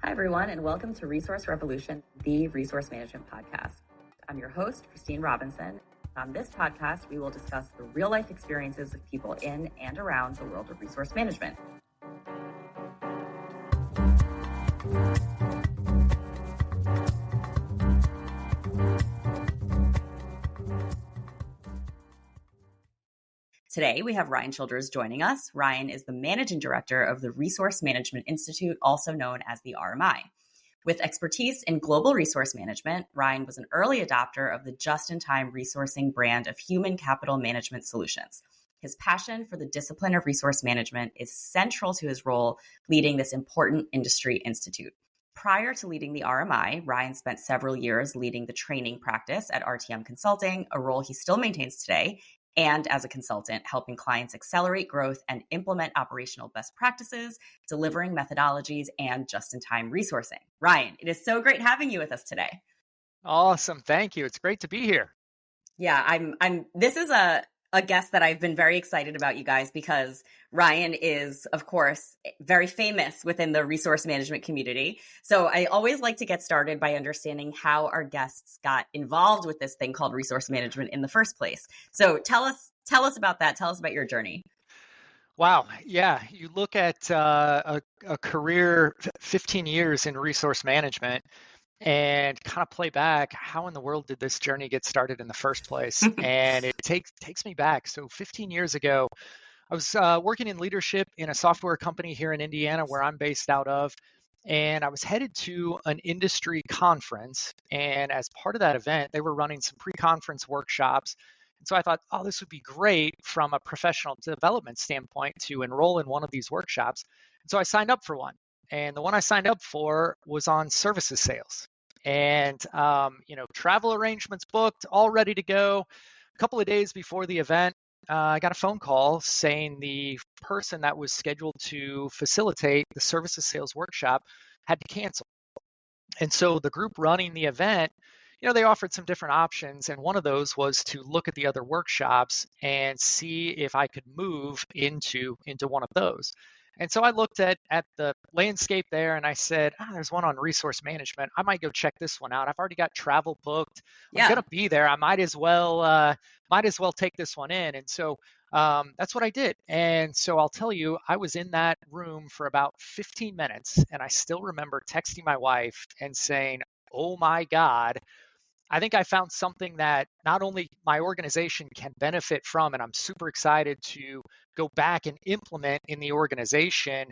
Hi, everyone, and welcome to Resource Revolution, the resource management podcast. I'm your host, Christine Robinson. On this podcast, we will discuss the real-life experiences of people in and around the world of resource management. Today, we have Ryan Childers joining us. Ryan is the Managing Director of the Resource Management Institute, also known as the RMI. With expertise in global resource management, Ryan was an early adopter of the just-in-time resourcing brand of human capital management solutions. His passion for the discipline of resource management is central to his role leading this important industry institute. Prior to leading the RMI, Ryan spent several years leading the training practice at RTM Consulting, a role he still maintains today, and as a consultant, helping clients accelerate growth and implement operational best practices, delivering methodologies, and just-in-time resourcing. Ryan, it is so great having you with us today. Awesome. Thank you. It's great to be here. Yeah, this is a guest that I've been very excited about, you guys, because Ryan is, of course, very famous within the resource management community. So I always like to get started by understanding how our guests got involved with this thing called resource management in the first place. So tell us about that. Tell us about your journey. Wow. Yeah. You look at a career, 15 years in resource management, and kind of play back, how in the world did this journey get started in the first place? And it takes me back. So 15 years ago, I was working in leadership in a software company here in Indiana, where I'm based out of. And I was headed to an industry conference. And as part of that event, they were running some pre-conference workshops. And so I thought, oh, this would be great from a professional development standpoint to enroll in one of these workshops. And so I signed up for one. And the one I signed up for was on services sales. And, travel arrangements booked, all ready to go. A couple of days before the event, I got a phone call saying the person that was scheduled to facilitate the services sales workshop had to cancel. And so the group running the event, they offered some different options. And one of those was to look at the other workshops and see if I could move into one of those. And so I looked at the landscape there and I said, there's one on resource management. I might go check this one out. I've already got travel booked. I'm going to be there. I might as well take this one in. And so that's what I did. And so I'll tell you, I was in that room for about 15 minutes, and I still remember texting my wife and saying, oh my God, I think I found something that not only my organization can benefit from, and I'm super excited to go back and implement in the organization,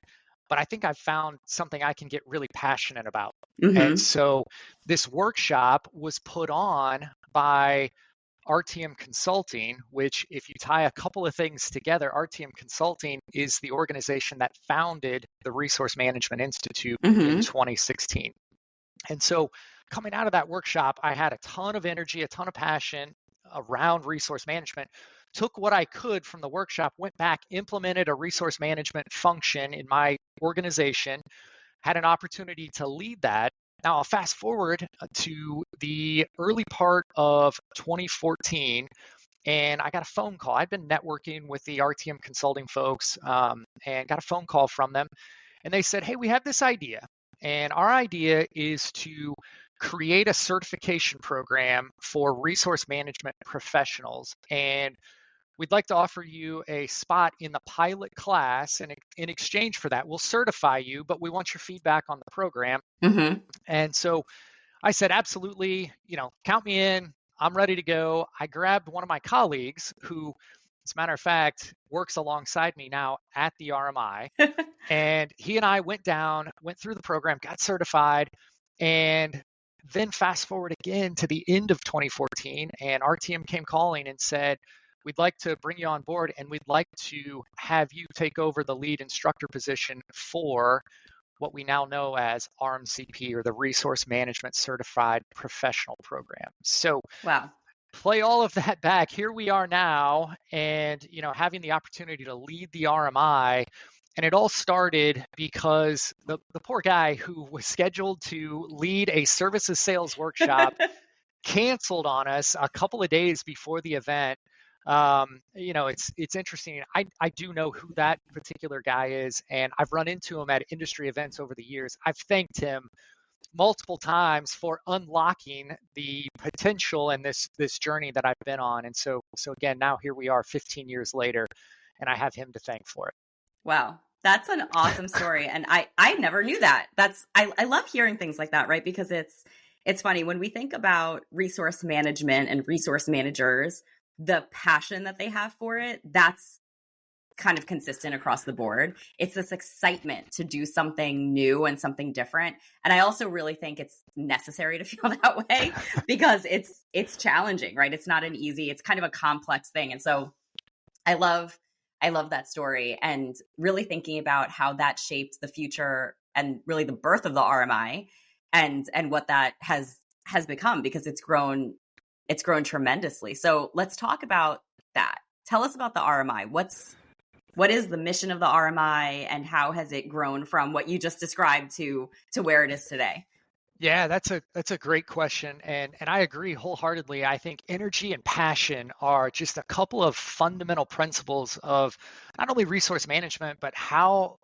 but I think I've found something I can get really passionate about. Mm-hmm. And so this workshop was put on by RTM Consulting, which, if you tie a couple of things together, RTM Consulting is the organization that founded the Resource Management Institute in 2016. And so coming out of that workshop, I had a ton of energy, a ton of passion around resource management, took what I could from the workshop, went back, implemented a resource management function in my organization, had an opportunity to lead that. Now I'll fast forward to the early part of 2014, and I got a phone call. I'd been networking with the RTM Consulting folks and got a phone call from them. And they said, hey, we have this idea. And our idea is to create a certification program for resource management professionals. And we'd like to offer you a spot in the pilot class. And in exchange for that, we'll certify you, but we want your feedback on the program. Mm-hmm. And so I said, absolutely, count me in. I'm ready to go. I grabbed one of my colleagues who, as a matter of fact, works alongside me now at the RMI. And he and I went through the program, got certified, and then fast forward again to the end of 2014, and RTM came calling and said, we'd like to bring you on board, and we'd like to have you take over the lead instructor position for what we now know as RMCP, or the Resource Management Certified Professional Program. So wow. Play all of that back. Here we are now, and having the opportunity to lead the RMI. And it all started because the poor guy who was scheduled to lead a services sales workshop canceled on us a couple of days before the event. It's interesting. I do know who that particular guy is, and I've run into him at industry events over the years. I've thanked him multiple times for unlocking the potential in this journey that I've been on. And so again, now here we are 15 years later, and I have him to thank for it. Wow. That's an awesome story. And I never knew that. I love hearing things like that, right? Because it's funny when we think about resource management and resource managers, the passion that they have for it, that's kind of consistent across the board. It's this excitement to do something new and something different. And I also really think it's necessary to feel that way because it's challenging, right? It's not an easy, it's kind of a complex thing. And so I love that story and really thinking about how that shaped the future and really the birth of the RMI and what that has become, because it's grown tremendously. So let's talk about that. Tell us about the RMI. What is the mission of the RMI and how has it grown from what you just described to where it is today? Yeah, that's a great question, and I agree wholeheartedly. I think energy and passion are just a couple of fundamental principles of not only resource management, but how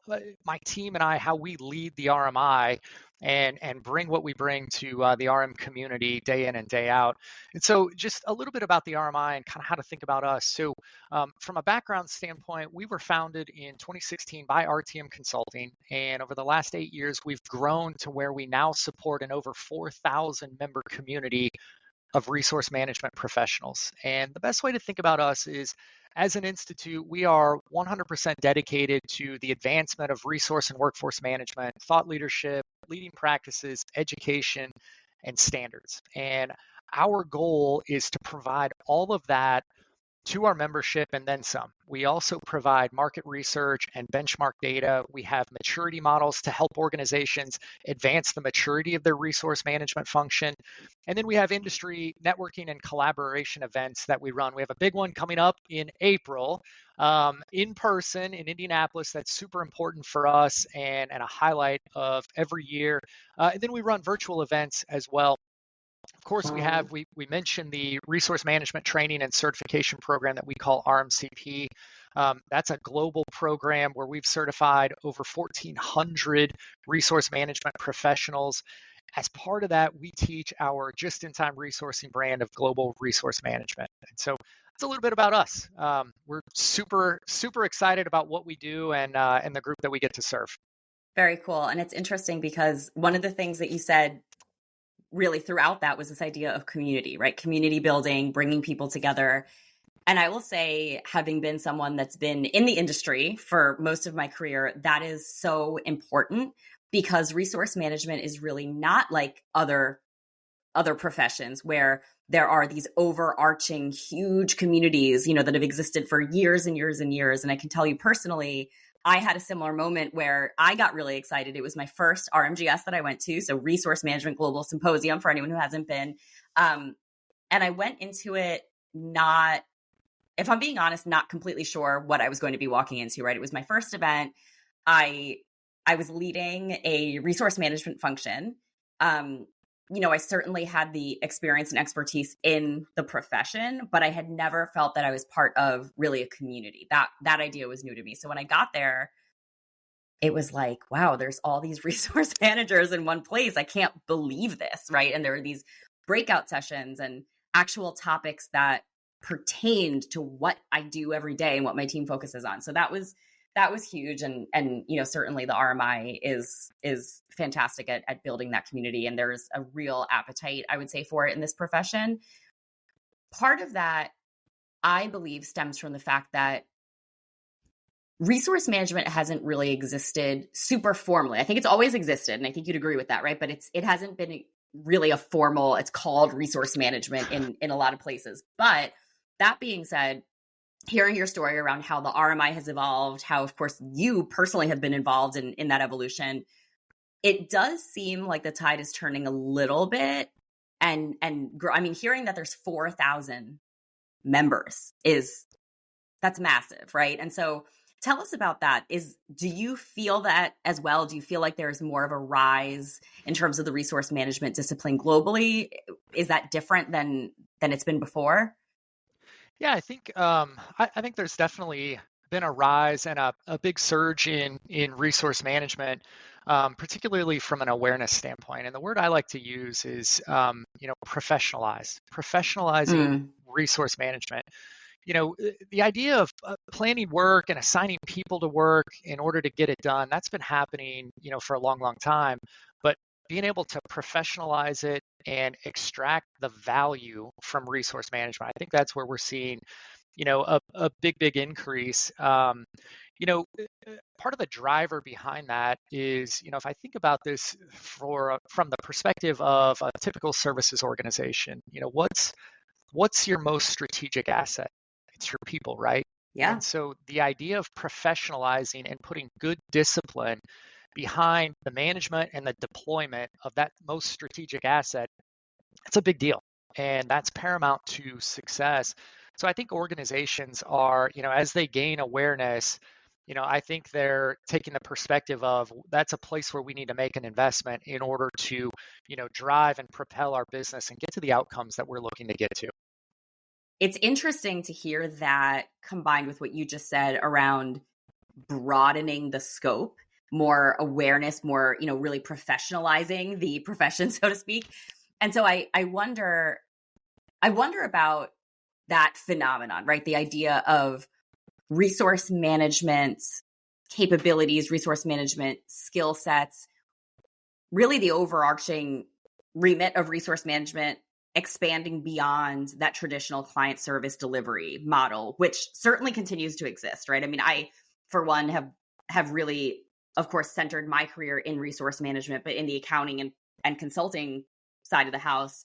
my team and I, how we lead the RMI and bring what we bring to the RM community day in and day out. And so, just a little bit about the RMI and kind of how to think about us. So, from a background standpoint, we were founded in 2016 by RTM Consulting, and over the last 8 years, we've grown to where we now support an over 4,000 member community of resource management professionals. And the best way to think about us is, as an institute, we are 100% dedicated to the advancement of resource and workforce management, thought leadership, leading practices, education, and standards. And our goal is to provide all of that to our membership and then some. We also provide market research and benchmark data. We have maturity models to help organizations advance the maturity of their resource management function. And then we have industry networking and collaboration events that we run. We have a big one coming up in April in person in Indianapolis. That's super important for us and a highlight of every year. And then we run virtual events as well. Of course, we mentioned the resource management training and certification program that we call RMCP. That's a global program where we've certified over 1,400 resource management professionals. As part of that, we teach our just-in-time resourcing brand of global resource management. And so that's a little bit about us. We're super, super excited about what we do and the group that we get to serve. Very cool. And it's interesting because one of the things that you said really throughout that was this idea of community, right? Community building, bringing people together. And I will say, having been someone that's been in the industry for most of my career, that is so important because resource management is really not like other professions where there are these overarching huge communities, that have existed for years and years and years. And I can tell you personally, I had a similar moment where I got really excited. It was my first RMGS that I went to. So Resource Management Global Symposium for anyone who hasn't been. And I went into it not, if I'm being honest, not completely sure what I was going to be walking into, right? It was my first event. I was leading a resource management function. I certainly had the experience and expertise in the profession, but I had never felt that I was part of really a community. That idea was new to me. So when I got there, it was like, wow, there's all these resource managers in one place. I can't believe this, right? And there were these breakout sessions and actual topics that pertained to what I do every day and what my team focuses on. So that was huge. And certainly the RMI is fantastic at building that community. And there's a real appetite, I would say, for it in this profession. Part of that, I believe, stems from the fact that resource management hasn't really existed super formally. I think it's always existed, and I think you'd agree with that, right? But it hasn't been really a formal, it's called resource management in a lot of places. But that being said, hearing your story around how the RMI has evolved, how, of course, you personally have been involved in that evolution, it does seem like the tide is turning a little bit. And hearing that there's 4,000 members that's massive, right? And so tell us about that. Do you feel that as well? Do you feel like there's more of a rise in terms of the resource management discipline globally? Is that different than it's been before? Yeah, I think there's definitely been a rise and a big surge in resource management, particularly from an awareness standpoint. And the word I like to use is professionalizing Mm, resource management. The idea of planning work and assigning people to work in order to get it done, that's been happening, for a long, long time. But being able to professionalize it and extract the value from resource management, I think that's where we're seeing, a big, big increase. Part of the driver behind that is, if I think about this from the perspective of a typical services organization, what's your most strategic asset? It's your people, right? yeah. And so the idea of professionalizing and putting good discipline behind the management and the deployment of that most strategic asset, it's a big deal. And that's paramount to success. So I think organizations are, as they gain awareness, I think they're taking the perspective of that's a place where we need to make an investment in order to, drive and propel our business and get to the outcomes that we're looking to get to. It's interesting to hear that combined with what you just said around broadening the scope, more awareness, more, really professionalizing the profession, so to speak. And so I wonder about that phenomenon, right? The idea of resource management capabilities, resource management skill sets, really the overarching remit of resource management expanding beyond that traditional client service delivery model, which certainly continues to exist, right? I mean, I, for one, have really, of course, centered my career in resource management, but in the accounting and consulting side of the house,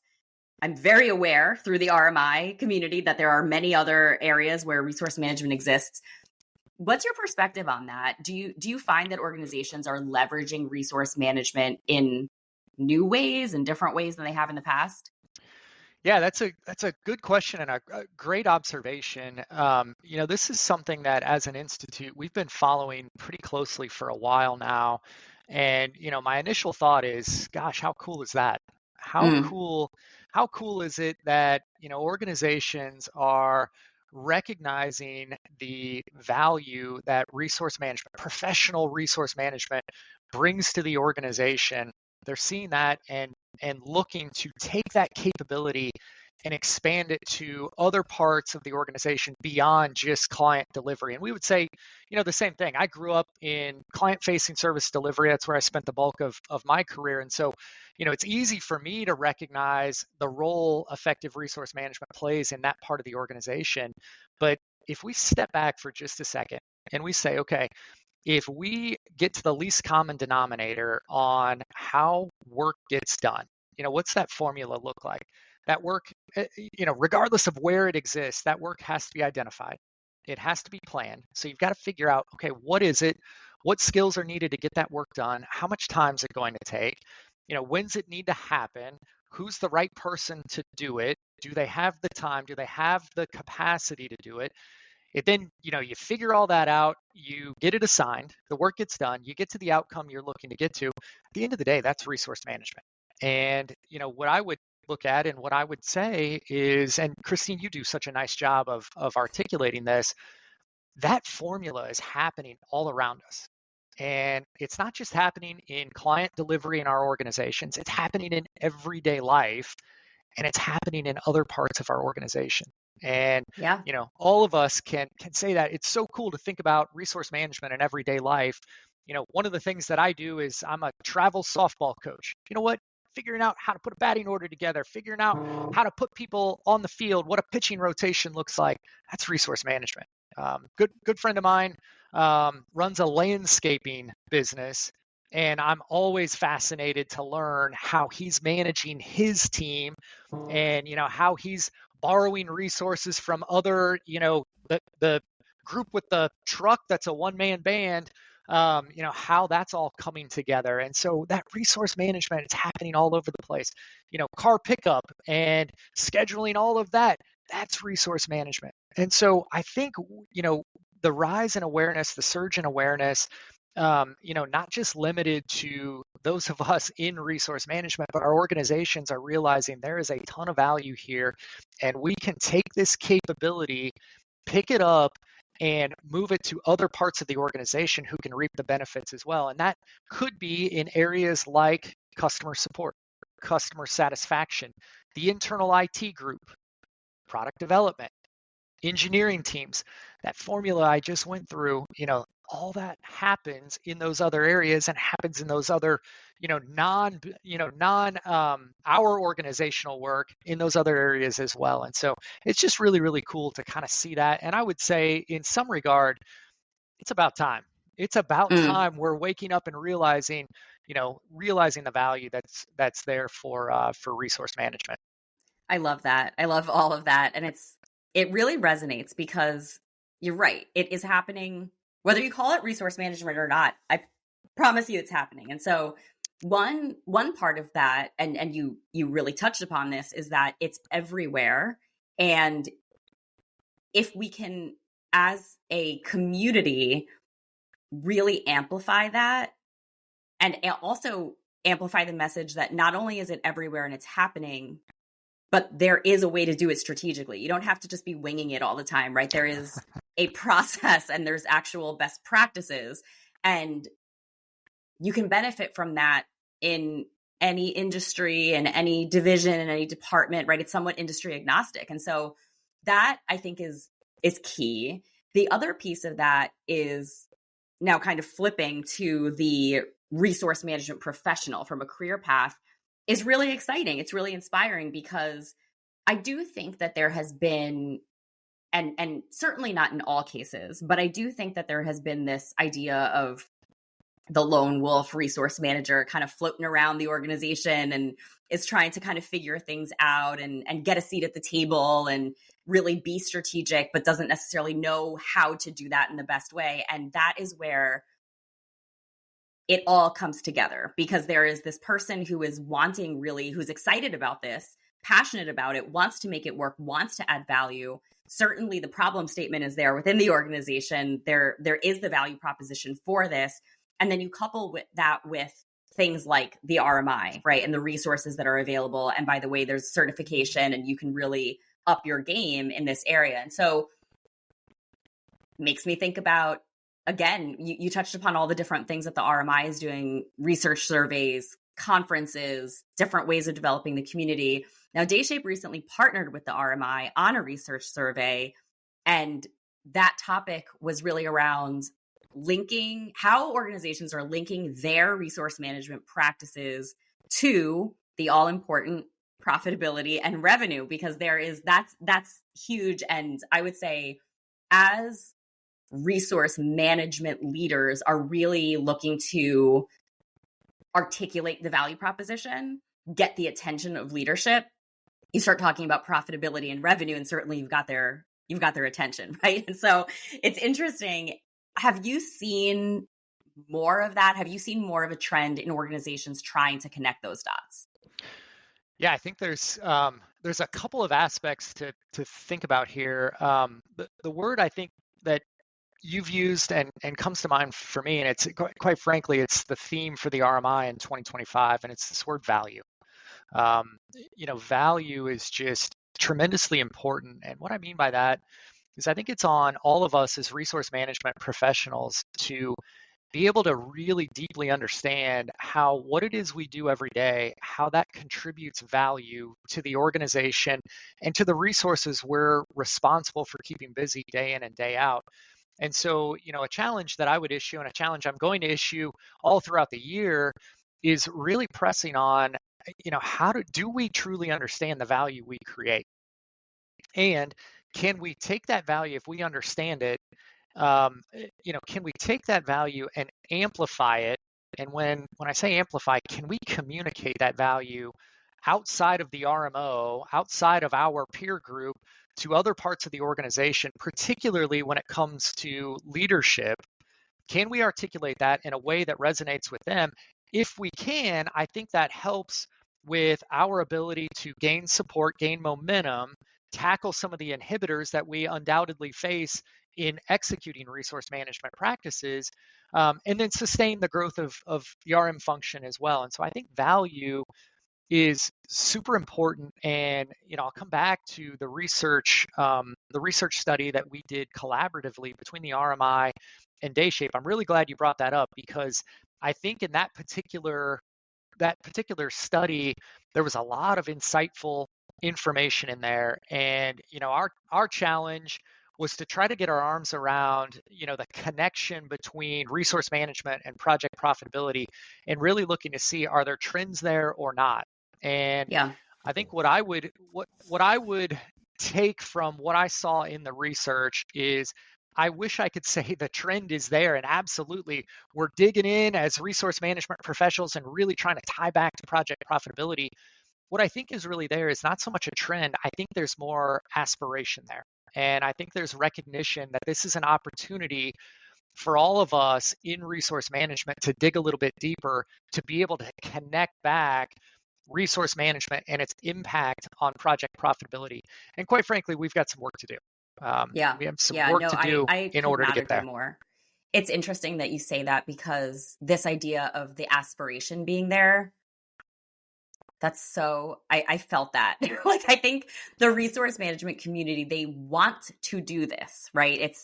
I'm very aware through the RMI community that there are many other areas where resource management exists. What's your perspective on that? Do you find that organizations are leveraging resource management in new ways and different ways than they have in the past? Yeah, that's a good question and a great observation. This is something that as an institute we've been following pretty closely for a while now. And my initial thought is, gosh, how cool is that? How Mm, cool, how cool is it that, organizations are recognizing the value that resource management, professional resource management brings to the organization. They're seeing that and looking to take that capability and expand it to other parts of the organization beyond just client delivery. And we would say, the same thing. I grew up in client facing service delivery. That's where I spent the bulk of my career. And so, it's easy for me to recognize the role effective resource management plays in that part of the organization. But if we step back for just a second and we say, okay, if we get to the least common denominator on how work gets done, what's that formula look like? That work, regardless of where it exists, that work has to be identified. It has to be planned. So you've got to figure out, okay, what is it? What skills are needed to get that work done? How much time is it going to take? When's it need to happen? Who's the right person to do it? Do they have the time? Do they have the capacity to do it? Then, you figure all that out, you get it assigned, the work gets done, you get to the outcome you're looking to get to. At the end of the day, that's resource management. And, what I would look at and what I would say is, and Christine, you do such a nice job of articulating this, that formula is happening all around us. And it's not just happening in client delivery in our organizations, it's happening in everyday life and it's happening in other parts of our organization. And yeah. all of us can say that. It's so cool to think about resource management in everyday life. One of the things that I do is I'm a travel softball coach. You know what? Figuring out how to put a batting order together, figuring out how to put people on the field, what a pitching rotation looks like. That's resource management. Good friend of mine runs a landscaping business, and I'm always fascinated to learn how he's managing his team and how he's borrowing resources from other, the group with the truck that's a one-man band, how that's all coming together. And so that resource management is happening all over the place. Car pickup and scheduling, all of that, that's resource management. And so I think, the rise in awareness, the surge in awareness, not just limited to those of us in resource management, but our organizations are realizing there is a ton of value here, and we can take this capability, pick it up, and move it to other parts of the organization who can reap the benefits as well. And that could be in areas like customer support, customer satisfaction, the internal IT group, product development, engineering teams. That formula I just went through, all that happens in those other areas and happens in those other, non our organizational work in those other areas as well. And so it's just really, really cool to kind of see that. And I would say in some regard, it's about time. It's about Mm, time we're waking up and realizing the value that's there for resource management. I love that. I love all of that. And it really resonates because you're right. It is happening, whether you call it resource management or not. I promise you it's happening. And so one part of that, and you really touched upon this, is that it's everywhere. And if we can, as a community, really amplify that, and also amplify the message that not only is it everywhere and it's happening, but there is a way to do it strategically. You don't have to just be winging it all the time, right? There is a process and there's actual best practices, and you can benefit from that in any industry and any division and any department, right? It's somewhat industry agnostic. And so that, I think, is key. The other piece of that is now kind of flipping to the resource management professional from a career path is really exciting. It's really inspiring because I do think that there has been, and certainly not in all cases, but I do think that there has been this idea of the lone wolf resource manager kind of floating around the organization and is trying to kind of figure things out and get a seat at the table and really be strategic, but doesn't necessarily know how to do that in the best way. And that is where it all comes together, because there is this person who is who's excited about this, passionate about it, wants to make it work, wants to add value. Certainly the problem statement is there within the organization. There is the value proposition for this. And then you couple that with things like the RMI, right? And the resources that are available. And by the way, there's certification and you can really up your game in this area. And so makes me think about, again, you touched upon all the different things that the RMI is doing: research surveys, conferences, different ways of developing the community. Now, Dayshape recently partnered with the RMI on a research survey, and that topic was really around linking how organizations are linking their resource management practices to the all important profitability and revenue, because that's huge. And I would say, as resource management leaders are really looking to articulate the value proposition, get the attention of leadership, you start talking about profitability and revenue, and certainly you've got their attention, right? And so it's interesting. Have you seen more of that? Have you seen more of a trend in organizations trying to connect those dots? Yeah, I think there's a couple of aspects to think about here. The word I think that you've used and comes to mind for me, and it's quite frankly, it's the theme for the RMI in 2025, and it's this word value. Value is just tremendously important. And what I mean by that is I think it's on all of us as resource management professionals to be able to really deeply understand how what it is we do every day, how that contributes value to the organization and to the resources we're responsible for keeping busy day in and day out. And so, a challenge that I would issue, and a challenge I'm going to issue all throughout the year, is really pressing on, how do we truly understand the value we create? And can we take that value, if we understand it, can we take that value and amplify it? And when I say amplify, can we communicate that value outside of the RMO, outside of our peer group, to other parts of the organization, particularly when it comes to leadership? Can we articulate that in a way that resonates with them? If we can, I think that helps with our ability to gain support, gain momentum, tackle some of the inhibitors that we undoubtedly face in executing resource management practices, and then sustain the growth of the RM function as well. And so I think value is super important. And I'll come back to the research study that we did collaboratively between the RMI and Dayshape. I'm really glad you brought that up, because I think in that particular study, there was a lot of insightful information in there. And our challenge was to try to get our arms around the connection between resource management and project profitability, and really looking to see, are there trends there or not. And Yeah. I think what I would take from what I saw in the research is, I wish I could say the trend is there, and absolutely we're digging in as resource management professionals and really trying to tie back to project profitability. What I think is really there is not so much a trend. I think there's more aspiration there. And I think there's recognition that this is an opportunity for all of us in resource management to dig a little bit deeper, to be able to connect back resource management and its impact on project profitability. And quite frankly, we've got some work to do. Yeah. We have some Yeah. work No, to I, do I in could order to not get agree there. more. It's interesting that you say that, because this idea of the aspiration being there, that's so, I felt that. Like, I think the resource management community, they want to do this, right?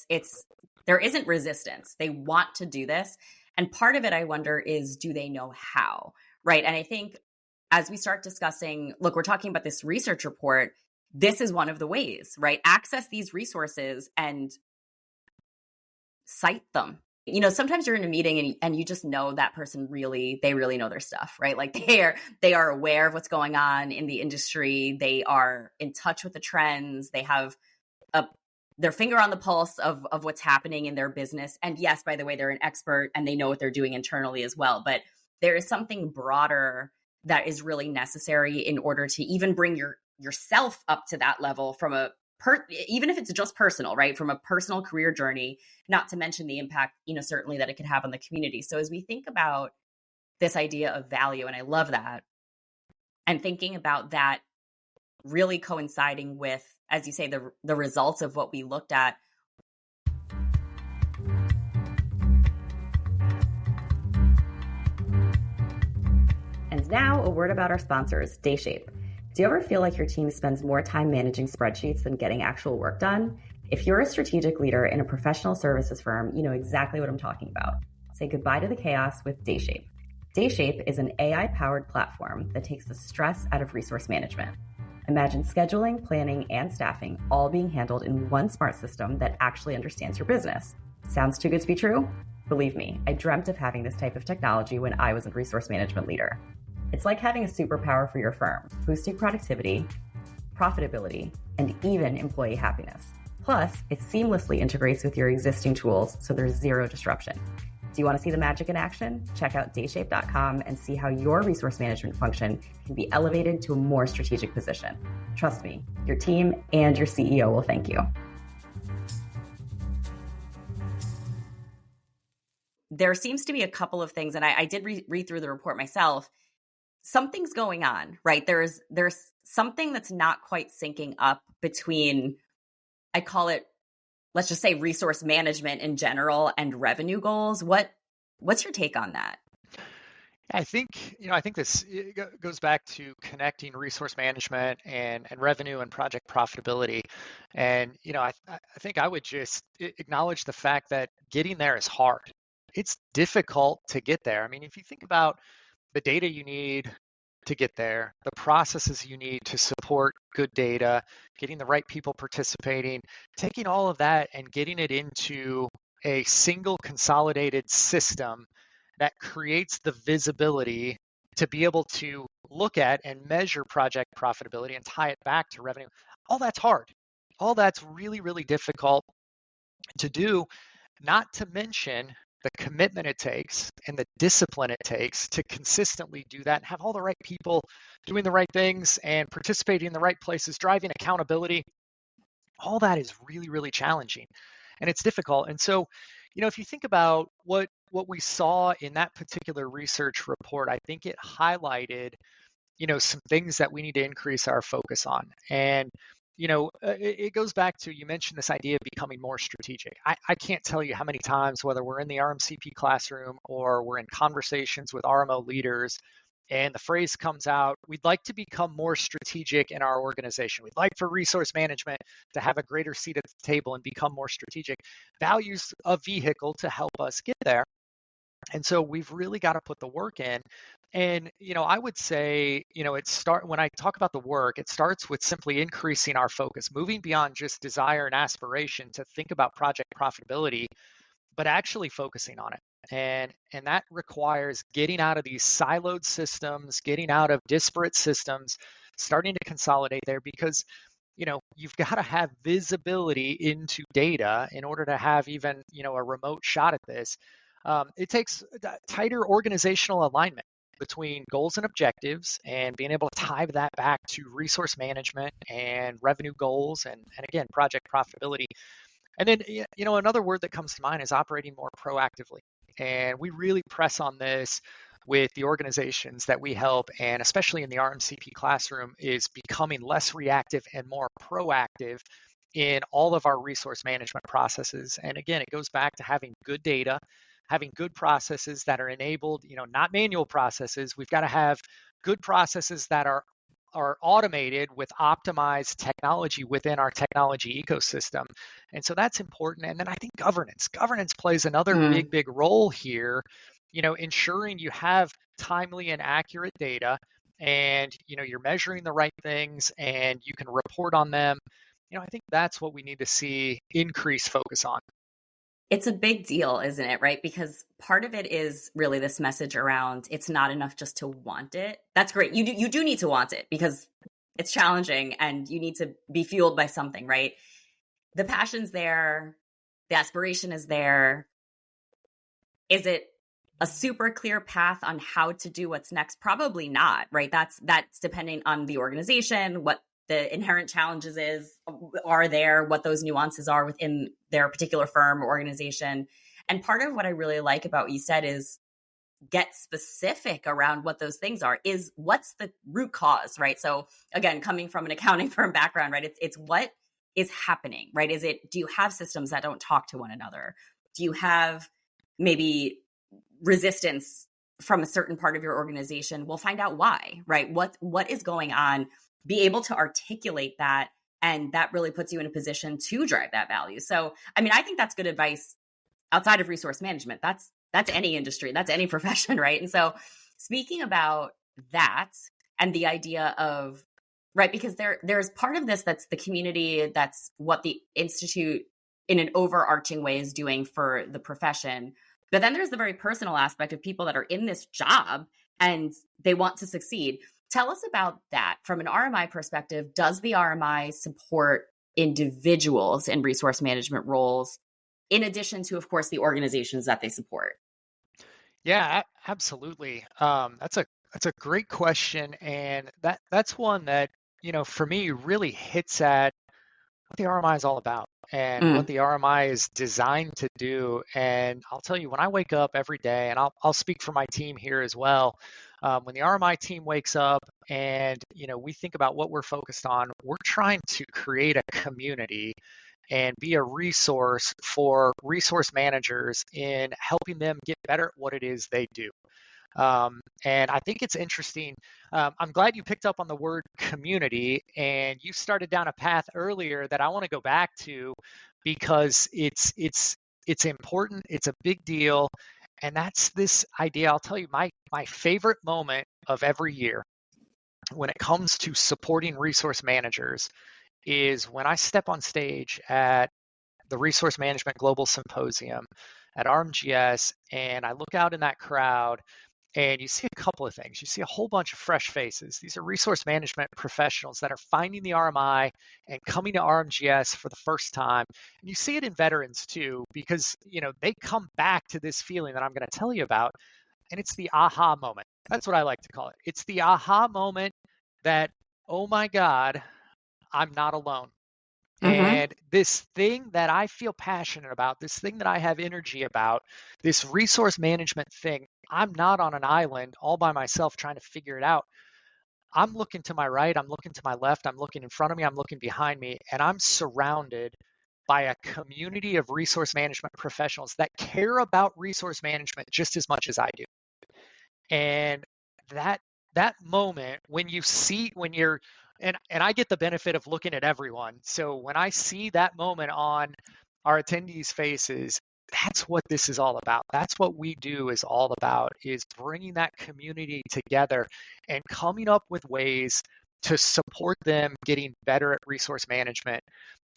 There isn't resistance. They want to do this. And part of it, I wonder, is, do they know how, right? And I think as we start discussing, look, we're talking about this research report. This is one of the ways, right? Access these resources and cite them. Sometimes you're in a meeting and you just know that person they really know their stuff, right? Like, they are aware of what's going on in the industry. They are in touch with the trends. They have their finger on the pulse of what's happening in their business. And yes, by the way, they're an expert and they know what they're doing internally as well. But there is something broader that is really necessary in order to even bring yourself up to that level, from even if it's just personal, right? From a personal career journey, not to mention the impact, certainly, that it could have on the community. So as we think about this idea of value, and I love that, and thinking about that really coinciding with, as you say, the results of what we looked at. And now a word about our sponsors, Dayshape. Do you ever feel like your team spends more time managing spreadsheets than getting actual work done? If you're a strategic leader in a professional services firm, you know exactly what I'm talking about. Say goodbye to the chaos with Dayshape. Dayshape is an AI-powered platform that takes the stress out of resource management. Imagine scheduling, planning, and staffing all being handled in one smart system that actually understands your business. Sounds too good to be true? Believe me, I dreamt of having this type of technology when I was a resource management leader. It's like having a superpower for your firm, boosting productivity, profitability, and even employee happiness. Plus, it seamlessly integrates with your existing tools, so there's zero disruption. Do you want to see the magic in action? Check out dayshape.com and see how your resource management function can be elevated to a more strategic position. Trust me, your team and your CEO will thank you. There seems to be a couple of things, and I did read through the report myself. Something's going on, right? There's something that's not quite syncing up between, I call it, let's just say, resource management in general and revenue goals. What's your take on that? I think this goes back to connecting resource management and revenue and project profitability. And I think I would just acknowledge the fact that getting there is hard. It's difficult to get there. I mean, if you think about the data you need to get there, the processes you need to support good data, getting the right people participating, taking all of that and getting it into a single consolidated system that creates the visibility to be able to look at and measure project profitability and tie it back to revenue. All that's hard. All that's really, really difficult to do, not to mention the commitment it takes and the discipline it takes to consistently do that and have all the right people doing the right things and participating in the right places, driving accountability. All that is really, really challenging and it's difficult. And so, if you think about what we saw in that particular research report, I think it highlighted, some things that we need to increase our focus on. And it goes back to, you mentioned this idea of becoming more strategic. I can't tell you how many times, whether we're in the RMCP classroom or we're in conversations with RMO leaders, and the phrase comes out, we'd like to become more strategic in our organization. We'd like for resource management to have a greater seat at the table and become more strategic. Value's a vehicle to help us get there. And so we've really got to put the work in. And, I would say, when I talk about the work, it starts with simply increasing our focus, moving beyond just desire and aspiration to think about project profitability, but actually focusing on it. And that requires getting out of these siloed systems, getting out of disparate systems, starting to consolidate there, because you've got to have visibility into data in order to have even a remote shot at this. It takes tighter organizational alignment between goals and objectives, and being able to tie that back to resource management and revenue goals, and again, project profitability. And then, another word that comes to mind is operating more proactively. And we really press on this with the organizations that we help, and especially in the RMCP classroom, is becoming less reactive and more proactive in all of our resource management processes. And again, it goes back to having good data, having good processes that are enabled, not manual processes. We've got to have good processes that are automated with optimized technology within our technology ecosystem. And so that's important. And then I think governance plays another big role here, ensuring you have timely and accurate data, and you're measuring the right things and you can report on them. I think that's what we need to see increased focus on. It's a big deal, isn't it? Right? Because part of it is really this message around it's not enough just to want it. That's great. You do need to want it because it's challenging and you need to be fueled by something, right? The passion's there, the aspiration is there. Is it a super clear path on how to do what's next? Probably not, right? That's depending on the organization, what the inherent challenges are there, what those nuances are within their particular firm or organization. And part of what I really like about what you said is get specific around what those things are, is what's the root cause, right? So again, coming from an accounting firm background, right? It's what is happening, right? Do you have systems that don't talk to one another? Do you have maybe resistance from a certain part of your organization? We'll find out why, right? What is going on? Be able to articulate that, and that really puts you in a position to drive that value. So, I mean, I think that's good advice outside of resource management. That's any industry, that's any profession, right? And so, speaking about that and the idea of, right, because there's part of this that's the community, that's what the institute in an overarching way is doing for the profession. But then there's the very personal aspect of people that are in this job and they want to succeed. Tell us about that from an RMI perspective. Does the RMI support individuals in resource management roles, in addition to, of course, the organizations that they support? Yeah, absolutely. That's a great question, and that's one that for me really hits at what the RMI is all about and what the RMI is designed to do. And I'll tell you, when I wake up every day, and I'll speak for my team here as well, when the RMI team wakes up and we think about what we're focused on, we're trying to create a community and be a resource for resource managers in helping them get better at what it is they do. And I think it's interesting. I'm glad you picked up on the word community, and you started down a path earlier that I want to go back to, because it's important. It's a big deal. And that's this idea. I'll tell you, my favorite moment of every year when it comes to supporting resource managers is when I step on stage at the Resource Management Global Symposium at RMGS, and I look out in that crowd, and you see a couple of things. You see a whole bunch of fresh faces. These are resource management professionals that are finding the RMI and coming to RMGS for the first time. And you see it in veterans too, because they come back to this feeling that I'm going to tell you about, and it's the aha moment. That's what I like to call it. It's the aha moment that, oh my God, I'm not alone. And this thing that I feel passionate about, this thing that I have energy about, this resource management thing, I'm not on an island all by myself trying to figure it out. I'm looking to my right, I'm looking to my left, I'm looking in front of me, I'm looking behind me, and I'm surrounded by a community of resource management professionals that care about resource management just as much as I do. And that that moment when you see when you're and I get the benefit of looking at everyone. So when I see that moment on our attendees' faces, that's what this is all about. That's what we do is all about, is bringing that community together and coming up with ways to support them getting better at resource management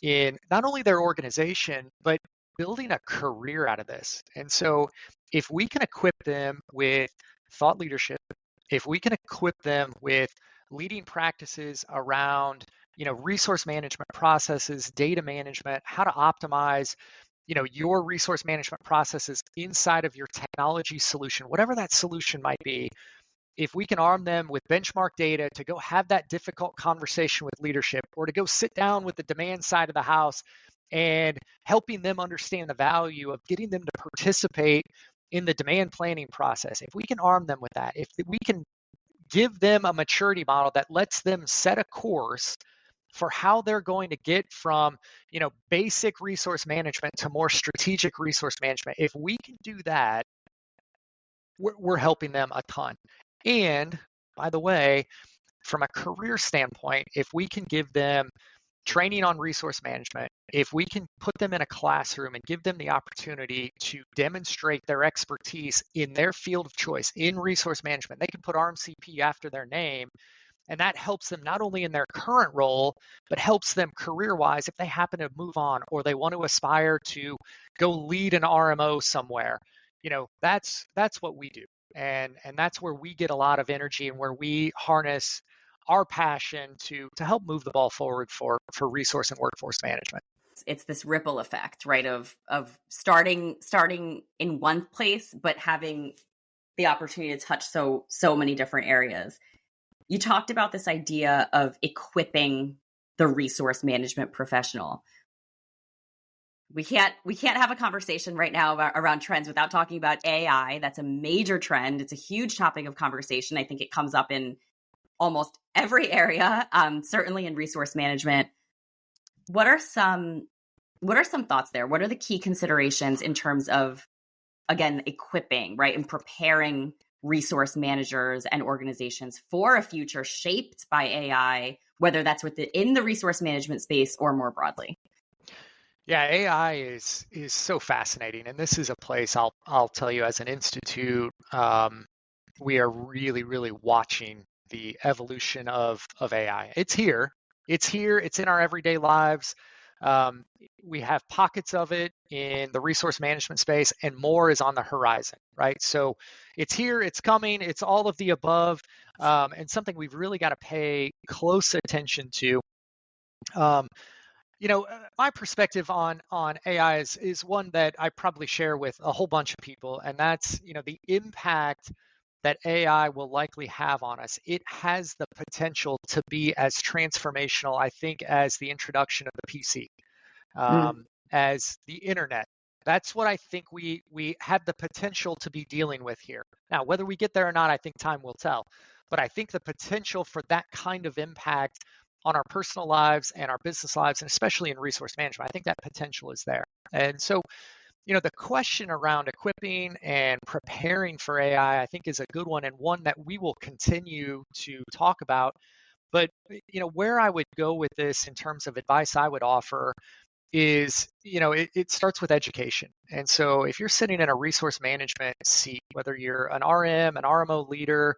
in not only their organization, but building a career out of this. And so if we can equip them with thought leadership, if we can equip them with leading practices around, resource management processes, data management, how to optimize, your resource management processes inside of your technology solution, whatever that solution might be, if we can arm them with benchmark data to go have that difficult conversation with leadership, or to go sit down with the demand side of the house and helping them understand the value of getting them to participate in the demand planning process, if we can arm them with that, if we can give them a maturity model that lets them set a course for how they're going to get from, basic resource management to more strategic resource management, if we can do that, we're helping them a ton. And by the way, from a career standpoint, if we can give them training on resource management, if we can put them in a classroom and give them the opportunity to demonstrate their expertise in their field of choice in resource management, they can put RMCP after their name. And that helps them not only in their current role, but helps them career-wise if they happen to move on or they want to aspire to go lead an RMO somewhere. That's what we do. And that's where we get a lot of energy and where we harness our passion to help move the ball forward for resource and workforce management. It's this ripple effect, right? Of starting in one place, but having the opportunity to touch so many different areas. You talked about this idea of equipping the resource management professional. We can't have a conversation right now around trends without talking about AI. That's a major trend. It's a huge topic of conversation. I think it comes up in almost every area, certainly in resource management. What are some thoughts there? What are the key considerations in terms of, again, equipping, right, and preparing resource managers and organizations for a future shaped by AI, whether that's within the resource management space or more broadly? Yeah, AI is so fascinating, and this is a place I'll tell you, as an institute, we are really, really watching the evolution of AI. It's here. It's here. It's in our everyday lives. We have pockets of it in the resource management space, and more is on the horizon, right? So it's here, it's coming, it's all of the above, and something we've really got to pay close attention to. My perspective on AI is one that I probably share with a whole bunch of people, and that's, the impact that AI will likely have on us. It has the potential to be as transformational, I think, as the introduction of the PC, as the internet. That's what I think we have the potential to be dealing with here. Now, whether we get there or not, I think time will tell. But I think the potential for that kind of impact on our personal lives and our business lives, and especially in resource management, I think that potential is there. And so, the question around equipping and preparing for AI, I think, is a good one, and one that we will continue to talk about. But, where I would go with this in terms of advice I would offer is, it starts with education. And so if you're sitting in a resource management seat, whether you're an RM, an RMO leader,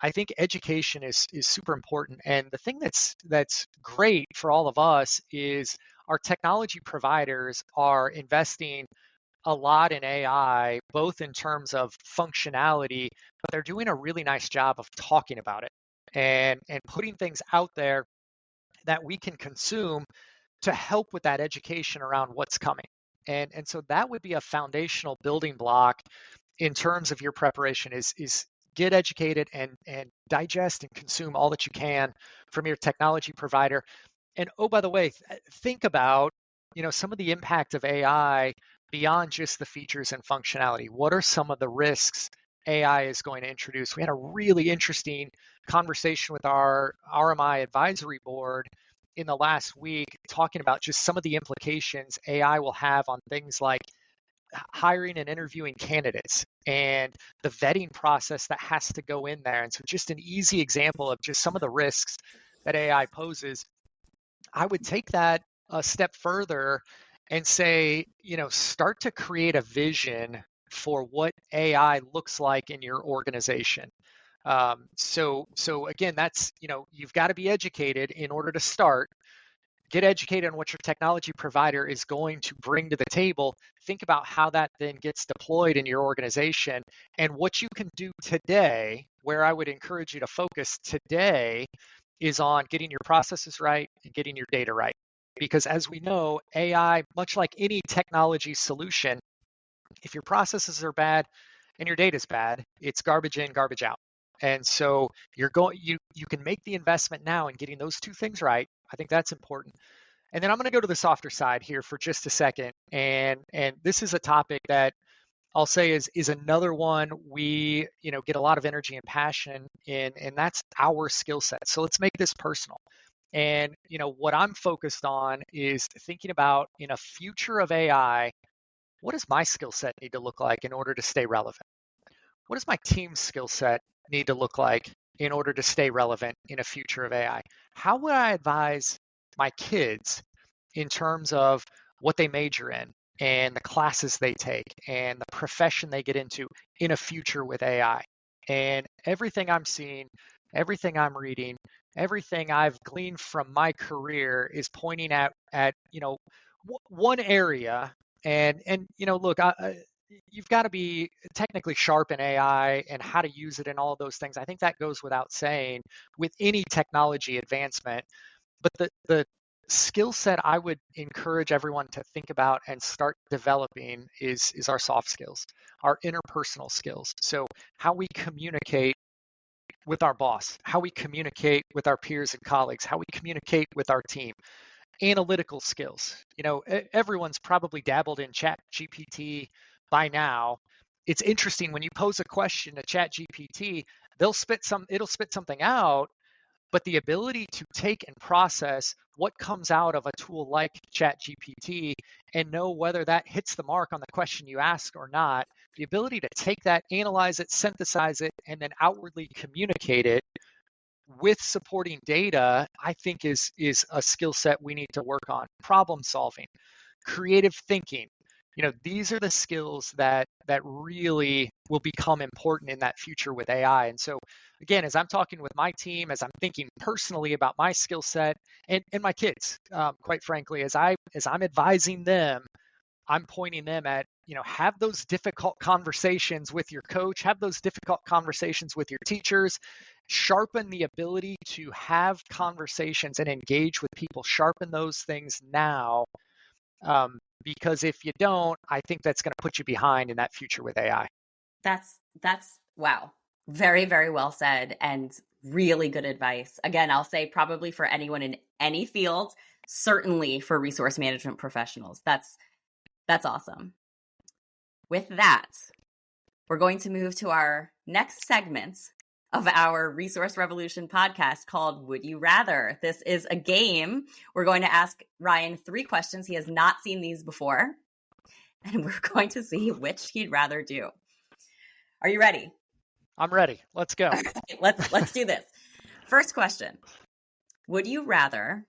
I think education is super important. And the thing that's great for all of us is our technology providers are investing a lot in AI, both in terms of functionality, but they're doing a really nice job of talking about it and putting things out there that we can consume to help with that education around what's coming. And so that would be a foundational building block in terms of your preparation, is get educated and digest and consume all that you can from your technology provider. And oh, by the way, think about, some of the impact of AI beyond just the features and functionality. What are some of the risks AI is going to introduce. We had a really interesting conversation with our RMI advisory board in the last week, talking about just some of the implications AI will have on things like hiring and interviewing candidates and the vetting process that has to go in there. And so just an easy example of just some of the risks that AI poses. I would take that a step further and say, start to create a vision for what AI looks like in your organization. So again, that's, you've got to be educated in order to start. Get educated on what your technology provider is going to bring to the table. Think about how that then gets deployed in your organization and what you can do today. Where I would encourage you to focus today is on getting your processes right and getting your data right. Because as we know, AI, much like any technology solution, if your processes are bad and your data is bad, it's garbage in, garbage out. And so you can make the investment now in getting those two things right. I think that's important. And then I'm going to go to the softer side here for just a second. And this is a topic that I'll say is another one we get a lot of energy and passion in, and that's our skill set. So let's make this personal. And what I'm focused on is thinking about, in a future of AI, what does my skill set need to look like in order to stay relevant? What does my team's skill set need to look like in order to stay relevant in a future of AI? How would I advise my kids in terms of what they major in and the classes they take and the profession they get into in a future with AI? And everything I'm seeing, everything I'm reading, everything I've gleaned from my career is pointing at one area. And look, you've got to be technically sharp in AI and how to use it and all of those things. I think that goes without saying with any technology advancement. But the skill set I would encourage everyone to think about and start developing is our soft skills, our interpersonal skills. So how we communicate with our boss, how we communicate with our peers and colleagues, how we communicate with our team. Analytical skills. Everyone's probably dabbled in Chat GPT by now. It's interesting when you pose a question to Chat GPT, it'll spit something out, but the ability to take and process what comes out of a tool like Chat GPT and know whether that hits the mark on the question you ask or not, the ability to take that, analyze it, synthesize it, and then outwardly communicate it with supporting data, I think is a skill set we need to work on. Problem solving, creative thinking. These are the skills that really will become important in that future with AI. And so again, as I'm talking with my team, as I'm thinking personally about my skill set and my kids, quite frankly, as I'm advising them, I'm pointing them at, have those difficult conversations with your coach, have those difficult conversations with your teachers, sharpen the ability to have conversations and engage with people, sharpen those things now. Because if you don't, I think that's going to put you behind in that future with AI. That's wow. Very, very well said and really good advice. Again, I'll say probably for anyone in any field, certainly for resource management professionals. That's awesome. With that, we're going to move to our next segment of our Resource Revolution podcast called Would You Rather? This is a game. We're going to ask Ryan 3 questions. He has not seen these before, and we're going to see which he'd rather do. Are you ready? I'm ready. Let's go. Let's do this. First question. Would you rather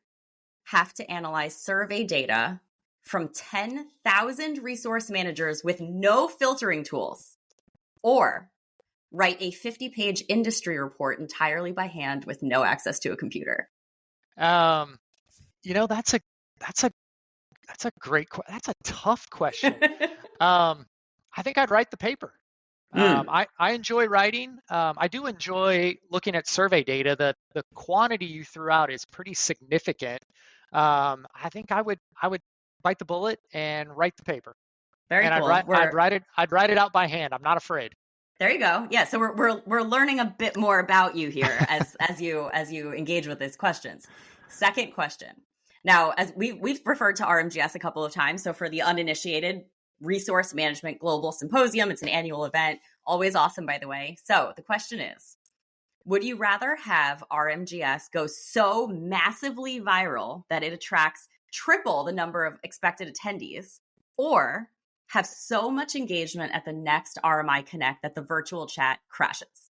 have to analyze survey data from 10,000 resource managers with no filtering tools, or write a 50-page industry report entirely by hand with no access to a computer? That's a tough question. I think I'd write the paper. I enjoy writing. I do enjoy looking at survey data. The quantity you threw out is pretty significant. I think I would bite the bullet and write the paper. Very and cool. I'd write it out by hand. I'm not afraid. There you go. Yeah. So we're learning a bit more about you here as you engage with these questions. Second question. Now, as we've referred to RMGS a couple of times. So for the uninitiated, Resource Management Global Symposium, it's an annual event. Always awesome, by the way. So the question is, would you rather have RMGS go so massively viral that it attracts triple the number of expected attendees, or have so much engagement at the next RMI Connect that the virtual chat crashes?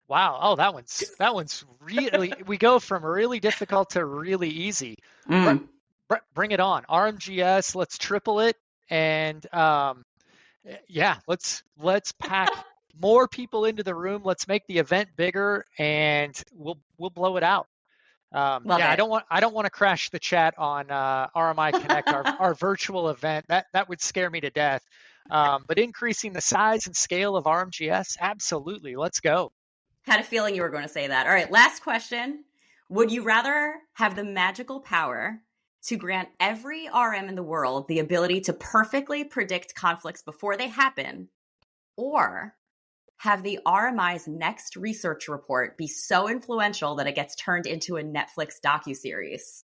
Wow. Oh, that one's really, we go from really difficult to really easy. Bring it on. RMGS, let's triple it. And yeah, let's pack more people into the room. Let's make the event bigger, and we'll blow it out. Love Yeah, it. I don't want to crash the chat on RMI Connect, our virtual event. That would scare me to death. But increasing the size and scale of RMGS, absolutely. Let's go. Had a feeling you were going to say that. All right, last question. Would you rather have the magical power to grant every RM in the world the ability to perfectly predict conflicts before they happen, or have the RMI's next research report be so influential that it gets turned into a Netflix docuseries?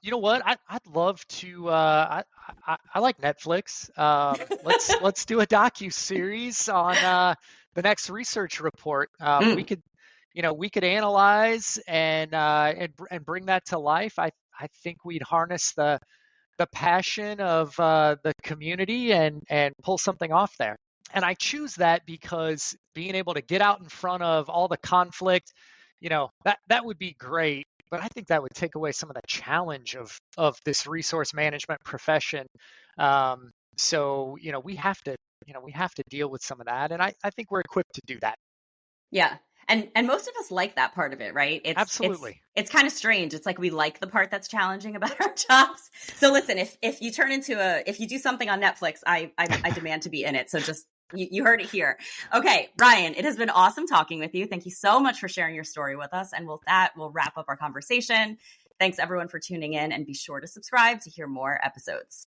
You know what? I'd love to. I like Netflix. Let's do a docu-series on the next research report. We could analyze and bring that to life. I think we'd harness the passion of the community and pull something off there. And I choose that because being able to get out in front of all the conflict, that would be great. But I think that would take away some of the challenge of this resource management profession. So we have to deal with some of that, and I think we're equipped to do that. Yeah. And most of us like that part of it, right? Absolutely. It's kind of strange. It's like we like the part that's challenging about our jobs. So listen, if you turn into if you do something on Netflix, I demand to be in it. So just you heard it here. Okay, Ryan, it has been awesome talking with you. Thank you so much for sharing your story with us. And with that, we'll wrap up our conversation. Thanks everyone for tuning in, and be sure to subscribe to hear more episodes.